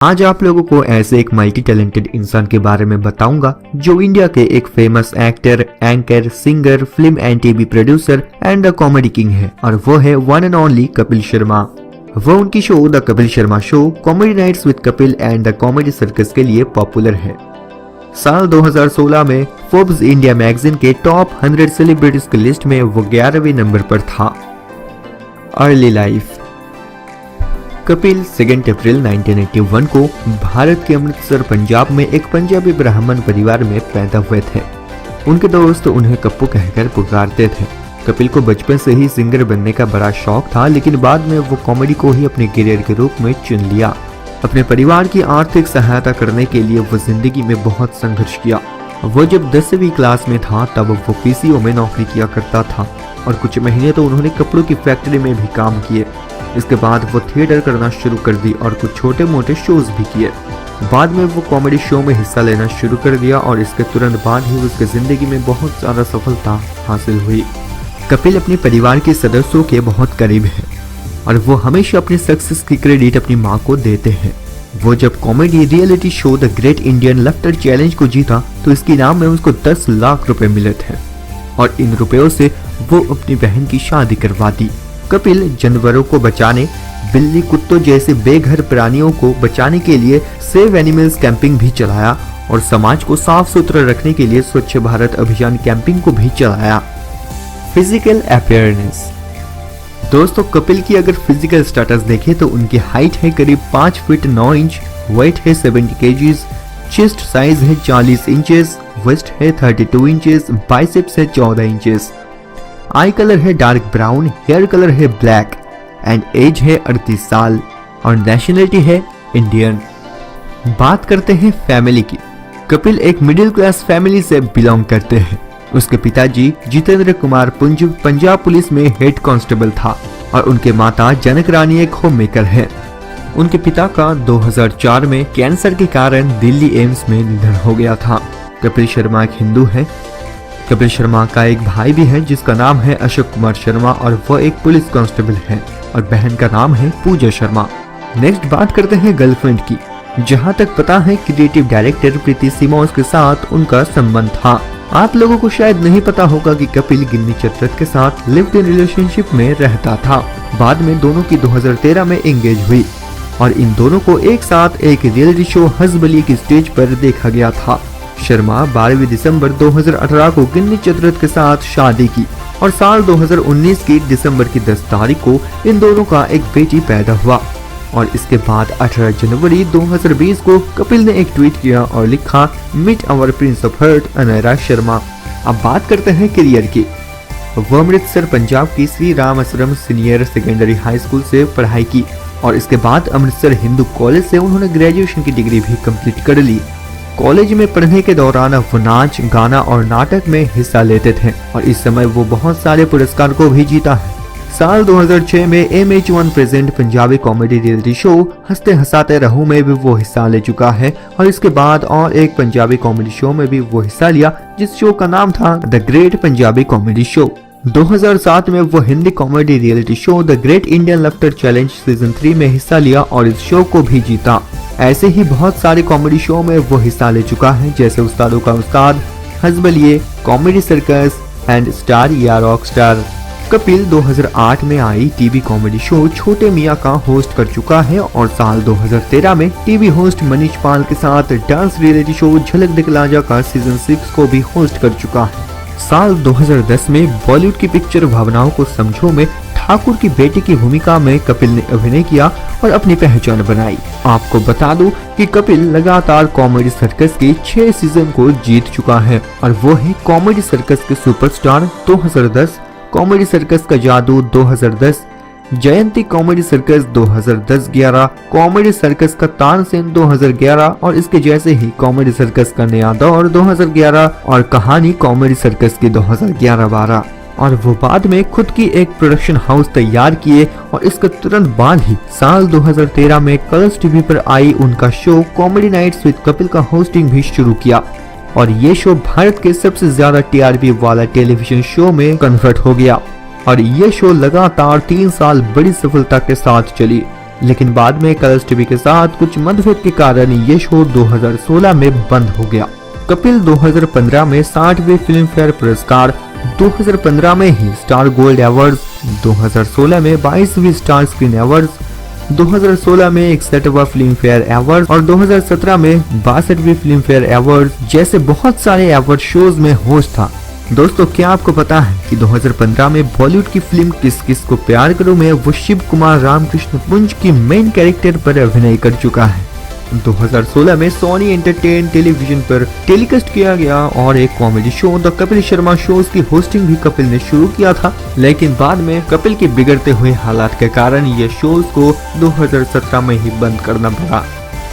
आज आप लोगों को ऐसे एक मल्टी टैलेंटेड इंसान के बारे में बताऊंगा जो इंडिया के एक famous actor, anchor, singer, film and TV producer and the comedy king है और वो है one and only Kapil Sharma. वो उनकी show the Kapil Sharma show, comedy nights with Kapil and the comedy circus के लिए पॉपुलर है। साल 2016 में फोर्ब्स इंडिया मैगजीन के टॉप 100 सेलिब्रिटीज की लिस्ट में वो 11वें नंबर पर था। Early life. कपिल 2 अप्रैल 1981 को भारत के अमृतसर पंजाब में एक पंजाबी ब्राह्मण परिवार में पैदा हुए थे। उनके दोस्त उन्हें कप्पू कहकर पुकारते थे। कपिल को बचपन से ही सिंगर बनने का बड़ा शौक था, लेकिन बाद में वो कॉमेडी को ही अपने करियर के रूप में चुन लिया। अपने परिवार की आर्थिक सहायता करने के लिए वो जिंदगी में बहुत संघर्ष किया। वो जब 10वीं क्लास में था तब वो पीसीओ में नौकरी किया करता था और कुछ महीने तो उन्होंने कपड़ों की फैक्ट्री में भी काम किए। इसके बाद वो थिएटर करना शुरू कर दी और कुछ छोटे मोटे शोज भी किए। बाद में वो कॉमेडी शो में हिस्सा लेना शुरू कर दिया और इसके तुरंत बाद ही उसके जिंदगी में बहुत ज्यादा सफलता हासिल हुई। कपिल अपने परिवार के सदस्यों के बहुत करीब है और वो हमेशा अपनी सक्सेस की क्रेडिट अपनी माँ को देते हैं। वो जब comedy reality show the great Indian laughter challenge को जीता तो इसके इनाम में उसको 10 लाख रुपए मिले थे और इन रुपयों से वो अपनी बहन की शादी करवा दी। कपिल जानवरों को बचाने, बिल्ली, कुत्तों जैसे बेघर प्राणियों को बचाने के लिए सेव एनिमल्स कैंपिंग भी चलाया और समाज को साफ सुथरा रखने के लिए स्वच्छ भारत अभियान कैंपिंग को भी चलाया। Physical appearance. दोस्तों, कपिल की अगर फिजिकल स्टेटस देखें तो उनकी हाइट है करीब 5 फीट 9 इंच, वेट है 70 केजीज, चेस्ट साइज है 40 इंचेस, वेस्ट है 32 इंचेस, बाइसेप्स है 14 इंचेस, आई कलर है डार्क ब्राउन, हेयर कलर है ब्लैक एंड एज है 38 साल और नेशनलिटी है इंडियन। बात करते हैं फैमिली की। कपिल एक मिडिल क्लास फैमिली से बिलोंग करते हैं। उसके पिताजी जितेंद्र कुमार पुंज पंजाब पुलिस में हेड कांस्टेबल था और उनके माता जनक रानी एक होम मेकर है। उनके पिता का 2004 में कैंसर के कारण दिल्ली एम्स में निधन हो गया था। कपिल शर्मा एक हिंदू है। कपिल शर्मा का एक भाई भी है जिसका नाम है अशोक कुमार शर्मा और वो एक पुलिस कांस्टेबल है और बहन का नाम है पूजा शर्मा। नेक्स्ट बात करते हैं गर्लफ्रेंड की। जहां तक पता है क्रिएटिव डायरेक्टर प्रीति सिमोस के साथ उनका संबंध था। आप लोगों को शायद नहीं पता होगा कि कपिल गिन्नी चतरथ के साथ लिव्ड इन रिलेशनशिप में रहता था। बाद में दोनों की 2013 में एंगेज हुई और इन दोनों को एक साथ एक रियलिटी शो हंसबली की स्टेज पर देखा गया था। शर्मा 12 दिसंबर 2018 को गिन्नी चतरथ के साथ शादी की और साल 2019 की दिसंबर की 10 तारीख को इन दोनों का एक बेटी पैदा हुआ और इसके बाद 18 जनवरी 2020 को कपिल ने एक ट्वीट किया और लिखा, meet our prince of heart Anayra Sharma. अब बात करते हैं करियर की। वो अमृतसर पंजाब की श्री राम आश्रम सीनियर सेकेंडरी हाई स्कूल से पढ़ाई की और इसके बाद अमृतसर हिंदू कॉलेज से उन्होंने ग्रेजुएशन की डिग्री भी कंप्लीट कर ली। कॉलेज में पढ़ने के दौरान वो नाच, गाना और नाटक में हिस्सा लेते थे और इस समय वो बहुत सारे पुरस्कार को भी जीता है। साल 2006 में MH1 present Punjabi comedy reality show हंसते हंसाते रहूं में भी वो हिस्सा ले चुका है और इसके बाद और एक पंजाबी कॉमेडी शो में भी वो हिस्सा लिया जिस शो का नाम था the great Punjabi comedy show. 2007 में वो Hindi comedy reality show the great Indian laughter challenge season 3 में हिस्सा लिया और इस शो को भी जीता। ऐसे ही बहुत सारे कॉमेडी शो में वो हिस्सा ले चुका है जैसे उस्तादों का उस्ताद, हंसबलिए, कॉमेडी सर्कस एंड स्टार या रॉक स्टार। कपिल 2008 में आई टीवी कॉमेडी शो छोटे मियां का होस्ट कर चुका है और साल 2013 में टीवी होस्ट मनीष पाल के साथ डांस रियलिटी शो झलक दिखला जा का सीजन 6 को भी होस्ट कर चुका है। साल 2010 में बॉलीवुड की पिक्चर भावनाओं को समझो में ठाकुर की बेटी की भूमिका में कपिल ने अभिनय किया और अपनी पहचान बनाई। आपको बता दूं कि कपिल लगातार कॉमेडी सर्कस के 6 सीजन को जीत चुका है और वो है कॉमेडी सर्कस के सुपरस्टार 2010, कॉमेडी सर्कस का जादू 2010, जयंती कॉमेडी सर्कस 2010-11, कॉमेडी सर्कस का तानसेन 2011 और इसके जैसे ही कॉमेडी सर्कस का नया दौर 2011 और कहानी कॉमेडी सर्कस की 2011-12 और वो बाद में खुद की एक प्रोडक्शन हाउस तैयार किए और इसके तुरंत बाद ही साल 2013 में कलर्स टीवी पर आई उनका show comedy nights with Kapil का होस्टिंग भी शुरू किया और ये शो भारत के सबसे ज्यादा TRP वाला टेलीविजन शो में कन्वर्ट हो गया और ये शो लगातार 3 साल बड़ी सफलता के साथ चली। लेकिन बाद में कलर्स टीवी के साथ कुछ मतभेद के कारण ये शो 2016 में बंद हो गया। कपिल 2015 में 60वें फिल्म फेयर पुरस्कार, 2015 में ही स्टार गोल्ड अवार्ड्स, 2016 में 22वीं स्टार स्क्रीन अवार्ड्स, 2016 में 61वां फिल्म फेयर अवार्ड और 2017 में 62वीं फिल्म फेयर अवार्ड जैसे बहुत सारे अवार्ड शोज में होस्ट था। दोस्तों, क्या आपको पता है कि 2015 में बॉलीवुड की फिल्म किस किस को प्यार करूं में वो शिव कुमार रामकृष्ण पुंज की मेन कैरेक्टर पर अभिनय कर चुका है। 2016 में सोनी एंटरटेन टेलीविजन पर टेलीकास्ट किया गया और एक comedy show the Kapil Sharma shows की होस्टिंग भी कपिल ने शुरू किया था, लेकिन बाद में कपिल के बिगड़ते हुए हालात के कारण ये शोज को 2017 में ही बंद करना पड़ा।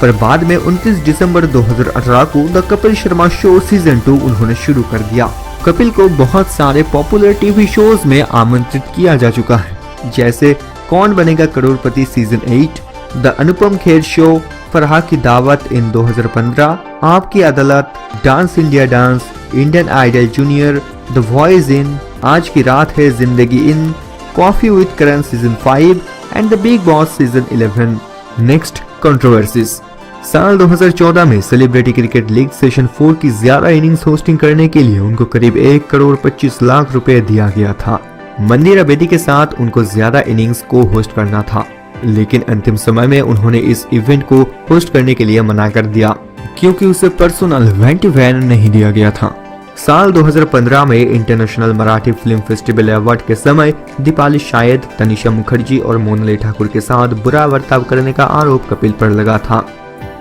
पर बाद में 29 दिसंबर 2018 को the Kapil Sharma show season 2 उन्होंने शुरू कर दिया। कपिल को बहुत सारे पॉपुलर टीवी शोज में आमंत्रित किया जा चुका है, जैसे Kaun Banega Crorepati season 8, the Anupam Kher show, Farah ki Daawat in 2015, Aapki Adalat, dance India dance, Indian idol junior, the voice in, Aaj ki Raat Hai Zindagi in, coffee with Karan season 5 and the Bigg Boss season 11। Next, controversies. साल 2014 में सेलिब्रिटी क्रिकेट लीग सेशन 4 की ज्यादा इनिंग्स होस्टिंग करने के लिए उनको करीब 1 करोड़ 25 लाख रुपए दिया गया था। मंदिरा बेदी के साथ उनको ज्यादा इनिंग्स को होस्ट करना था, लेकिन अंतिम समय में उन्होंने इस इवेंट को होस्ट करने के लिए मना कर दिया क्योंकि उसे पर्सनल वैन नहीं दिया गया था। साल 2015 में international Marathi film festival award के समय दीपाली शायद, तनिषा मुखर्जी और मोनाली ठाकुर के साथ बुरा बर्ताव करने का आरोप कपिल पर लगा था,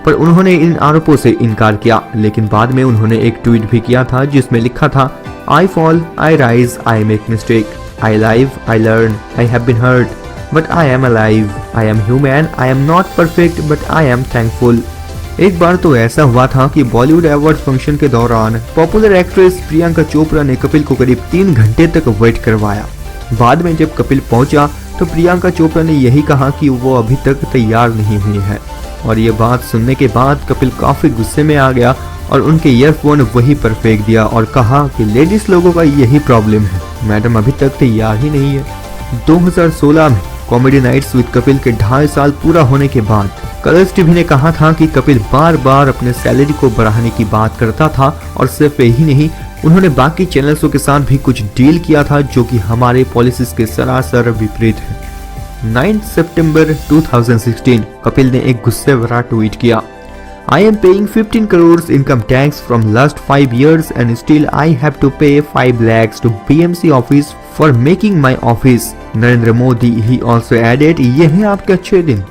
पर उन्होंने इन आरोपों से इनकार किया। लेकिन बाद में उन्होंने एक ट्वीट भी किया था जिसमें लिखा था, I fall, I rise, I make mistake, I live, I learn, I have been hurt, but I am alive, I am human, I am not perfect but I am thankful. एक बार तो ऐसा हुआ था कि बॉलीवुड अवार्ड फंक्शन के दौरान popular actress Priyanka Chopra ने कपिल को करीब 3 घंटे तक वेट करवाया। बाद में जब कपिल पहुंचा तो प्रियंका चोपड़ा ने यही कहा कि वो अभी तक तैयार नहीं हुई है, और ये बात सुनने के बाद कपिल काफी गुस्से में आ गया और उनके ईयरफोन वहीं पर फेंक दिया और कहा कि लेडीज लोगों का यही प्रॉब्लम है, मैडम अभी तक तैयार ही नहीं है। 2016 में कॉमेडी नाइट्स विद कपिल के 2.5 साल पूरा होने के बाद कलर्स टीवी ने कहा था कि कपिल बार बार अपने सैलरी को बढ़ाने की बात करता था, और सिर्फ यही नहीं, उन्होंने बाकी चैनल्सों के साथ भी कुछ डील किया था जो कि हमारे पॉलिसीज के सरासर विपरीत है। 9 सितंबर 2016 कपिल ने एक गुस्से भरा ट्वीट किया, I am paying 15 crores income tax from last 5 years and still I have to pay 5 lakhs to BMC office for making my office. Narendra Modi he also added, ये है आपके अच्छे दिन।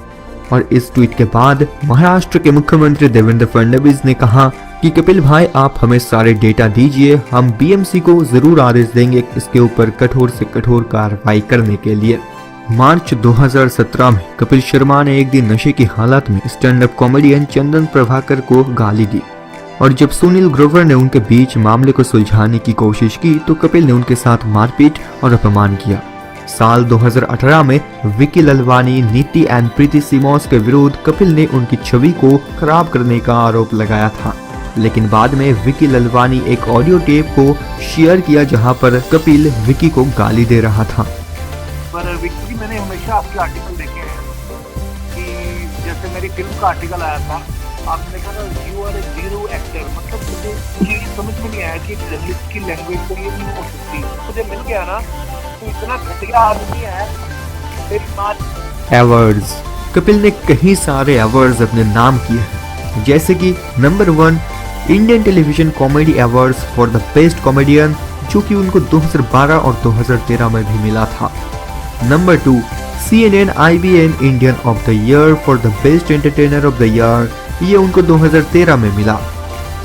और इस ट्वीट के बाद महाराष्ट्र के मुख्यमंत्री देवेंद्र फडणवीस ने कहा कि कपिल भाई आप हमें सारे डेटा दीजिए, हम BMC को जरूर आदेश देंगे इसके ऊपर कठोर से कठोर कार्रवाई करने के लिए। मार्च 2017 में कपिल शर्मा ने एक दिन नशे की हालत में स्टैंड अप कॉमेडियन चंदन प्रभाकर को गाली दी, और जब सुनील ग्रोवर ने उनके बीच मामले को सुलझाने की कोशिश की तो कपिल ने उनके साथ मारपीट और अपमान किया। साल 2018 में विकी ललवानी, नीति एंड प्रीति सिमोस के विरुद्ध कपिल ने उनकी छवि को खराब करने का आरोप लगाया था, लेकिन बाद में विकी ललवानी एक ऑडियो टेप को शेयर किया जहां पर कपिल विकी को गाली दे रहा था। पर विक्की, मैंने हमेशा आपके आर्टिकल देखे हैं कि जैसे मेरी फिल्म का आर्टिकल आया था, आपने कहा you are a zero actor, मतलब मुझे ये समझ में नहीं आया कि जर्नलिस्ट की लैंग्वेज तो ये नहीं हो सकती। मुझे मिल गया ना, तो इतना घटिया आदमी है मेरी बात। अवार्ड्स, कपिल ने कई सारे अवार्ड्स अपने नाम किए हैं, जैसे कि number 1 Indian television comedy awards for the best comedian, जो कि उनको 2012 और 2013 में भी मिला था। Number 2 CNN IBN Indian of the year for the best entertainer of the year, ये उनको 2013 में मिला।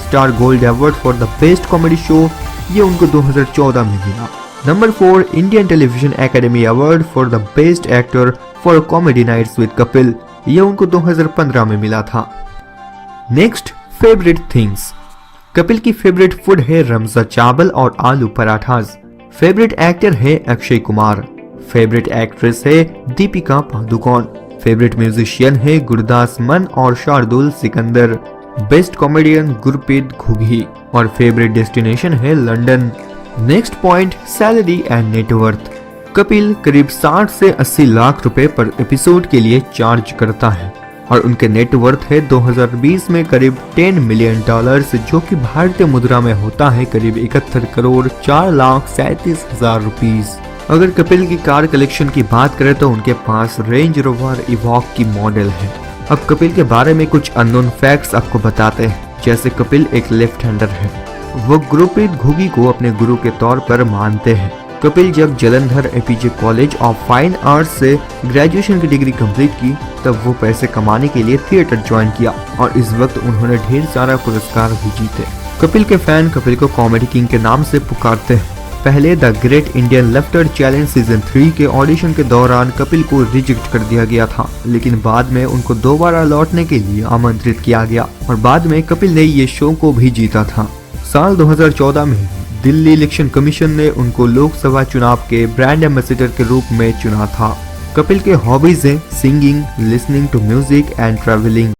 Star gold award for the best comedy show, ये उनको 2014 में मिला। Number 4 Indian television academy award for the best actor for comedy nights with Kapil, ये उनको 2015 में मिला था। Next, favourite things. कपिल की फेवरेट फूड है रमजा चावल और आलू पराठास। फेवरेट एक्टर है अक्षय कुमार। फेवरेट एक्ट्रेस है दीपिका पादुकोण। फेवरेट म्यूजिशियन है गुरदास मान और शार्दुल सिकंदर। बेस्ट कॉमेडियन गुरप्रीत घुगी और फेवरेट डेस्टिनेशन है London. Next point, salary and net worth. Kapil करीब 60 से 80 लाख रुपए पर एपिसोड के लिए चार्ज करता है और उनके नेटवर्थ है 2020 में करीब $10 मिलियन, जो कि भारतीय मुद्रा में होता है करीब 71 करोड़ 4,37,000 रुपीस। अगर कपिल की कार कलेक्शन की बात करें तो उनके पास रेंज रोवर इवॉक की मॉडल है। अब कपिल के बारे में कुछ अननोन फैक्ट्स आपको बताते हैं। जैसे कपिल एक लेफ्ट हैंडर है, वो गुरप्रीत घुगी को अपने गुरु के तौर पर मानते हैं। कपिल जब Jalandhar APJ college of fine arts से ग्रेजुएशन की डिग्री कंप्लीट की तब वो पैसे कमाने के लिए थिएटर ज्वाइन किया और इस वक्त उन्होंने ढेर सारा पुरस्कार भी जीते। कपिल के फैन कपिल को कॉमेडी किंग के नाम से पुकारते हैं। पहले the great Indian laughter challenge season 3 के ऑडिशन के दौरान कपिल को रिजेक्ट कर दिया गया था, लेकिन बाद में उनको दोबारा लौटने के लिए आमंत्रित किया गया और बाद में कपिल ने ये शो को भी जीता था। साल 2014 में दिल्ली इलेक्शन कमीशन ने उनको लोकसभा चुनाव के ब्रांड एम्बेसडर के रूप में चुना था। कपिल के हॉबीज हैं singing, listening to music and travelling.